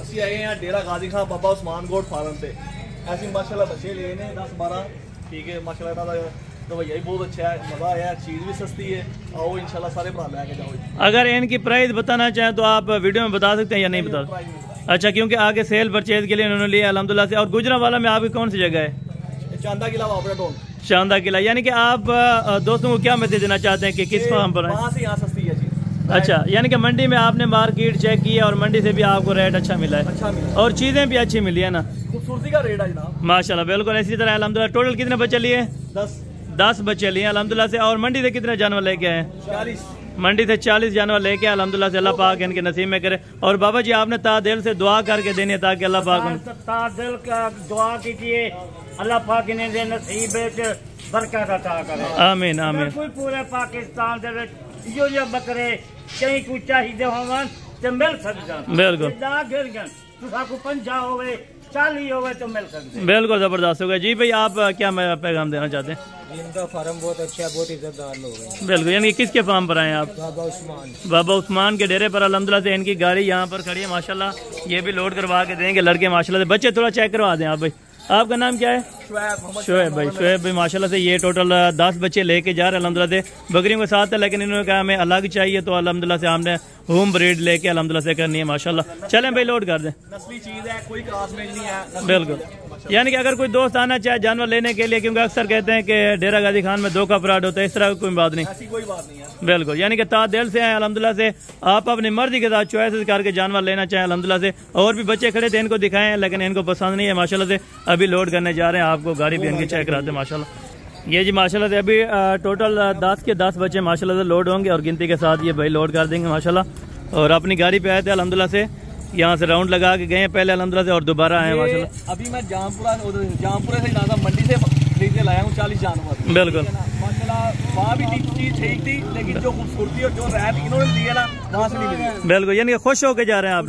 ਅਸੀਂ ਆਏ हैं डेरा गाजी खान बाबा उस्मान गोट फार्म पे। ऐसे माशाल्लाह बच्चे लिए ने 10-12, ठीक है माशाल्लाह का रवैया भी बहुत अच्छा है, मजा आया, चीज भी सस्ती है। आओ इंशाल्लाह सारे भरा लेके जाओ। अगर इनकी प्राइस बताना चाहें तो आप वीडियो में बता सकते हैं या नहीं बता? अच्छा, क्योंकि आगे सेल परचेज के लिए उन्होंने लिया अल्हम्दुलिल्लाह से। और गुजरांवाला में आपकी कौन सी जगह है? चांदा किला वापरा टोल। चांदा किला, यानी कि आप दोस्तों को क्या मैसेज देना चाहते हैं कि किस फार्म पर वहाँ से यहाँ सस्ती है चीज। अच्छा, यानी कि मंडी में आपने मार्केट चेक किया और मंडी से भी आपको रेट अच्छा मिला है? अच्छा मिला और चीजें भी अच्छी मिली है ना? खूबसूरती का रेट है जनाब माशाल्लाह, बिल्कुल इसी तरह अल्हम्दुलिल्लाह। टोटल कितने बच्चे लिए? 10 बच्चे लिए अल्हम्दुलिल्लाह से। और मंडी से कितने जानवर लेके आए? 40। मंडी से 40 जानवर लेके अल्हम्दुलिल्लाह से। अल्लाह पाक इनके नसीब में करे। और बाबा जी आपने तादिल से दुआ करके देनी है ताकि अल्लाह पाक तादिल का दुआ कीजिए, अल्लाह पाक इन्हें नसीब बरकत अता करे। आमीन आमीन। कोई पूरे पाकिस्तान दे विच यो बकरे कहीं कुछ चाहिए होवन ते मिल सकदन। बिल्कुल ना गिर गन तुसा को 50 होवे 40 होवे तो मिल सकदे। बिल्कुल जबरदस्त होगा। जी भाई, आप क्या पैगाम देना चाहते हैं? इनका फार्म बहुत अच्छा है, बहुत इज्जतदार लोग हैं। बिल्कुल, यानी किसके फार्म पर आए आप? बाबा उस्मान। बाबा उस्मान के डेरे पर अल्हम्दुलिल्लाह से। इनकी गाड़ी यहाँ पर खड़ी है माशाल्लाह, ये भी लोड करवा के देंगे लड़के माशाल्लाह से। बच्चे थोड़ा चेक करवा दें आप भाई। आपका नाम क्या है? शोएब भाई। शोएब भाई माशाल्लाह से ये टोटल 10 बच्चे लेके जा रहे हैं अल्हम्दुलिल्लाह से। बकरियों के साथ है, लेकिन इन्होंने कहा हमें अलग चाहिए तो अल्हम्दुलिल्लाह से हमने होम ब्रीड लेके अल्हम्दुलिल्लाह से करनी है माशाल्लाह। चलें भाई, लोड कर दें। नस्ली चीज है, कोई क्रॉस में नहीं है। बिल्कुल, यानी कि अगर कोई दोस्त आना चाहे जानवर लेने के लिए, क्योंकि अक्सर कहते हैं कि डेरा गाजी खान में धोखा फ्रॉड होता है, इस तरह की कोई बात नहीं। ऐसी कोई बात नहीं है। बिल्कुल, यानी कि तादिल से आए अल्हम्दुलिल्लाह से। आप अपनी मर्जी के साथ चॉइस करके जानवर लेना चाहें अल्हम्दुलिल्लाह से। और भी बच्चे खड़े थे, इनको दिखाएं लेकिन इनको पसंद नहीं है माशाल्लाह से। अभी लोड करने जा रहे हैं, आपको गाड़ी भी इनकी चेक कराते हैं माशाल्लाह। ये जी माशाल्लाह से अभी टोटल 10 के 10 बच्चे माशाल्लाह से लोड होंगे और गिनती के साथ ये भाई लोड कर देंगे माशाल्लाह। और अपनी गाड़ी पे आए थे अल्हम्दुलिल्लाह से, यहाँ से राउंड लगा के गए पहले अल्हम्दुलिल्लाह से और दोबारा आए माशाल्लाह। अभी मैं जामपुरा से जाना मंडी से खरीद के लाया हूँ 40 जानवर। बिल्कुल माशाल्लाह, वहाँ भी चीज ठीक थी, लेकिन जो खूबसूरती और जो रैत इन्होंने दिया ना वहाँ से नहीं मिली। बिल्कुल, यानी कि खुश होके जा रहे हैं आप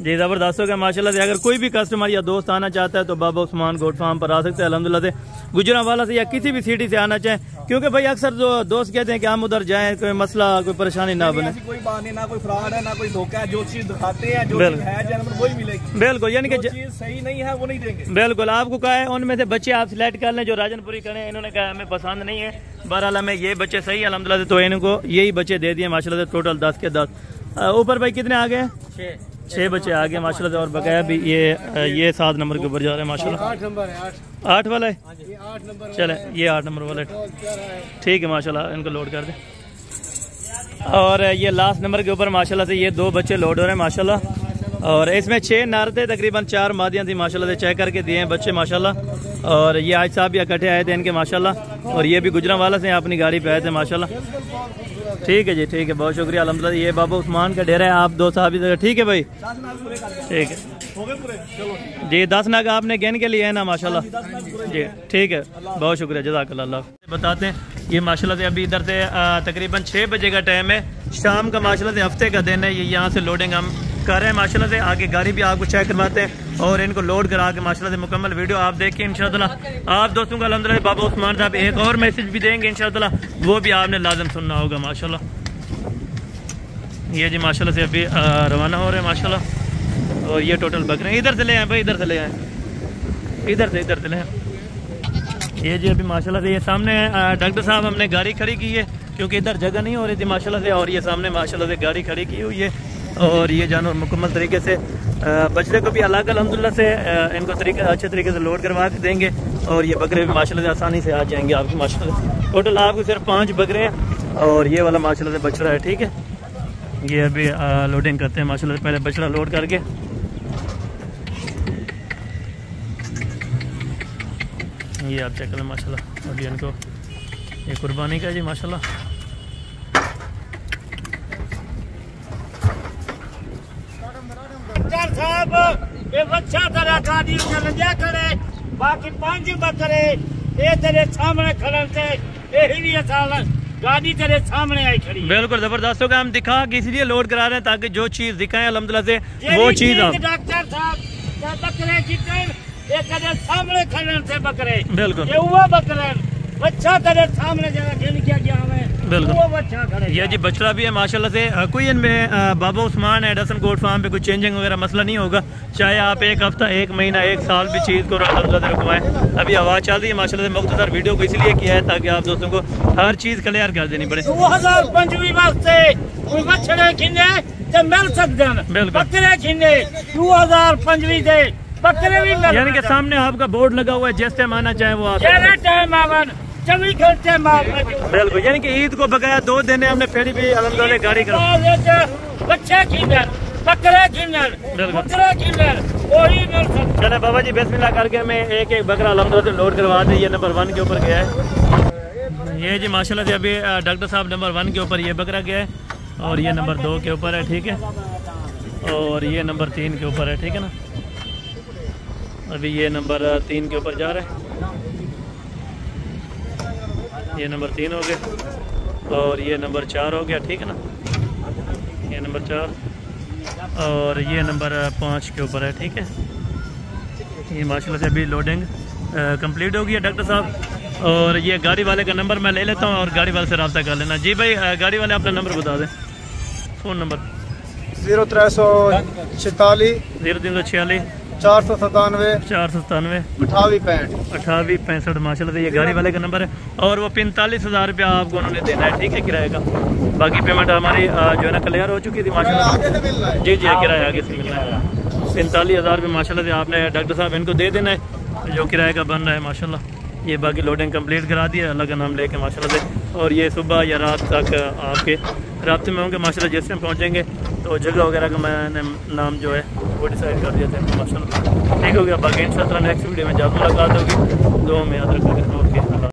जी। जबरदस्त हो गया माशाल्लाह से। अगर कोई भी कस्टमर या दोस्त आना चाहता है तो बाबा उस्मान गोट फार्म पर आ सकते हैं अल्हम्दुलिल्लाह से। गुजरांवाला से या किसी भी सिटी से आना चाहें, क्योंकि भाई अक्सर जो दोस्त कहते हैं कि हम उधर जाएं, कोई मसला कोई परेशानी ना बने। कोई बात नहीं, ना कोई फ्रॉड है ना कोई धोखा है। जो चीज दिखाते हैं, जो चीज है जानवर वही मिलेगी। बिल्कुल, यानी कि चीज सही नहीं है वो नहीं देंगे। बिल्कुल, आपको कहा है उनमें से बच्चे आप सिलेक्ट कर लें जो राजनपुरी करें। इन्होंने कहा हमें पसंद नहीं है, बहरहाल हमें ये बच्चे सही है अल्हम्दुलिल्लाह से, तो इनको यही बच्चे दे दिए माशाल्लाह से। टोटल 10 के 10। ऊपर भाई कितने आ गए? 6 बच्चे आ गए माशाल्लाह से। और बकाया भी ये 7 नंबर के ऊपर जा रहे हैं माशाल्लाह। 8 नंबर है। 8 वाला है? 8 नंबर। चले, ये 8 नंबर वाला है, ठीक है माशाल्लाह। इनको लोड कर दें। और ये लास्ट नंबर के ऊपर माशाल्लाह से ये 2 बच्चे लोड हो रहे हैं माशाल्लाह। और इसमें 6 नर थे, तकरीबन 4 मादियाँ थी माशाल्लाह से। चेक करके दिए हैं बच्चे माशाल्लाह। और ये आज साहब भी इकट्ठे आए थे इनके माशाल्लाह। और ये भी गुजरांवाला से अपनी गाड़ी पे आए थे माशाल्लाह। ठीक है जी, ठीक है, बहुत शुक्रिया अल्हम्दुलिल्लाह। ये बाबा उस्मान का डेरा है, आप 2 साहब इधर। ठीक है भाई, ठीक है जी। 10 नाग आपने गेन के लिए है ना माशाल्लाह जी, ठीक है, बहुत शुक्रिया, जज़ाकल्लाह। बताते हैं ये माशाल्लाह से अभी इधर से तकरीबन 6 बजे का टाइम है, शाम का माशाल्लाह से हफ्ते का दिन है। ये यहाँ से लोडिंग हम कर रहे हैं माशाल्लाह से। आगे गाड़ी भी आपको चेक करवाते हैं और इनको लोड करा के माशाल्लाह से मुकम्मल वीडियो आप देखिए इंशाअल्लाह। आप दोस्तों को अल्हम्दुलिल्लाह बाबा उस्मान साहब एक और मैसेज भी देंगे इंशाअल्लाह, वो भी आपने लाजम सुनना होगा माशाल्लाह। ये जी माशाल्लाह से अभी रवाना हो रहे हैं माशाल्लाह। और ये टोटल बकरे इधर से ले आए भाई, इधर से ले आए, इधर से ले आए। ये जी अभी माशाल्लाह से ये सामने डॉक्टर साहब हमने गाड़ी खड़ी की है, क्योंकि इधर जगह नहीं हो रही थी माशाल्लाह से। और ये सामने माशाल्लाह से गाड़ी खड़ी की हुई है। और ये जानवर मुकम्मल तरीके से बछड़े को भी अलग अल्हम्दुलिल्लाह से इनको अच्छे तरीके से लोड करवा के देंगे। और ये बकरे भी माशाल्लाह से आसानी से आ जाएंगे आपकी माशाल्लाह। टोटल आपको सिर्फ 5 बकरे हैं और ये वाला माशाल्लाह से बछड़ा है, ठीक है। ये अभी लोडिंग करते हैं माशाल्लाह से। पहले बछड़ा लोड करके ये आप चेक करें माशाल्लाह। अभी इनको ये कुर्बानी का जी माशाल्लाह। साहब ये बच्चा तेरा गाड़ी चल जा करे, बाकी 5 बकरे ये तेरे सामने खड़े थे, यही भी साल गाड़ी तेरे सामने आई खड़ी। बिल्कुल जबरदस्त होगा। हम दिखा कि इसलिए लोड करा रहे हैं ताकि जो चीज दिखाएं अल्हम्दुलिल्लाह से वो चीज आप। डॉक्टर साहब बकरे जितने ये तेरे सामने खड़े थे बकरे, बिल्कुल ये हुआ बकरे बच्चा तेरे सामने जरा गिन क्या गया हमें। बिल्कुल। वो बच्चा खड़े ये जी बछड़ा भी है माशाल्लाह से। कोई इनमें बाबा उस्मान एडसन गोट फार्म पे कोई चेंजिंग वगैरह मसला नहीं होगा, चाहे आप एक हफ्ता, एक महीना, एक साल भी चीज़ को रखवाएं। अभी आवाज़ चल रही है माशाल्लाह से। मुख्तसर वीडियो को इसलिए किया है ताकि आप दोस्तों को हर चीज़ क्लियर कर देनी पड़े। 2025 वास्ते कोई बछड़े खिने ते मिल सकते हैं, बिल्कुल। बकरे खिने 2025 दे बकरे भी मिल, यानी कि सामने आपका बोर्ड लगा हुआ है, जिस टाइम आना चाहे वो आ सकते जेड़ा टाइम आवन 24 घंटे मार हैं। बिल्कुल, यानी कि ईद को बकाया 2 दिन है हमने फिर भी अल्हम्दुलिल्लाह गाड़ी कर बच्चे खिने बकरे खिने बिल्कुल। बकरे खिने वही मिल सकते। चले बाबा जी बिस्मिल्लाह करके हमें एक एक बकरा अल्हम्दुलिल्लाह से लोड करवा दी। ये नंबर 1 के ऊपर गया है। ये जी माशाल्लाह से अभी डॉक्टर साहब नंबर 1 के ऊपर ये बकरा गया है, और ये नंबर 2 के ऊपर है, ठीक है, और ये नंबर 3 के ऊपर है, ठीक है ना। अभी ये नंबर 3 के ऊपर जा रहा है, ये नंबर 3 हो गया, और ये नंबर 4 हो गया, ठीक है ना, ये नंबर 4, और ये नंबर 5 के ऊपर है, ठीक है। ये माशाल्लाह से अभी लोडिंग कंप्लीट हो गई है डॉक्टर साहब। और ये गाड़ी वाले का नंबर मैं ले लेता हूँ और गाड़ी वाले से रब्ता कर लेना। जी भाई गाड़ी वाले अपना नंबर बता दें, फ़ोन नंबर 0346 0346 497 497 2865 माशाल्लाह से ये गाड़ी वाले का नंबर है। और वो 45,000 रुपया आपको उन्होंने देना है, ठीक है, किराए का। बाकी पेमेंट हमारी जो है ना क्लियर हो चुकी थी माशाल्लाह। जी जी किराया आगे से मिलना है। 45,000 रुपये माशाल्लाह से आपने डॉक्टर साहब इनको दे देना है जो किराए का बन रहा है माशाल्लाह। ये बाकी लोडिंग कंप्लीट करा दिया अल्लाह का नाम लेके माशाल्लाह से। और ये सुबह या रात तक आपके रास्ते में होंगे माशाल्लाह। जिस टाइम पहुँचेंगे तो जगह वगैरह का मैंने नाम जो है वो डिसाइड कर दिया था माशाल्लाह। ठीक हो गया। बाकी इंशाअल्लाह नेक्स्ट वीडियो में जब मुलाकात होगी, दुआ में याद रखोगे। ओके।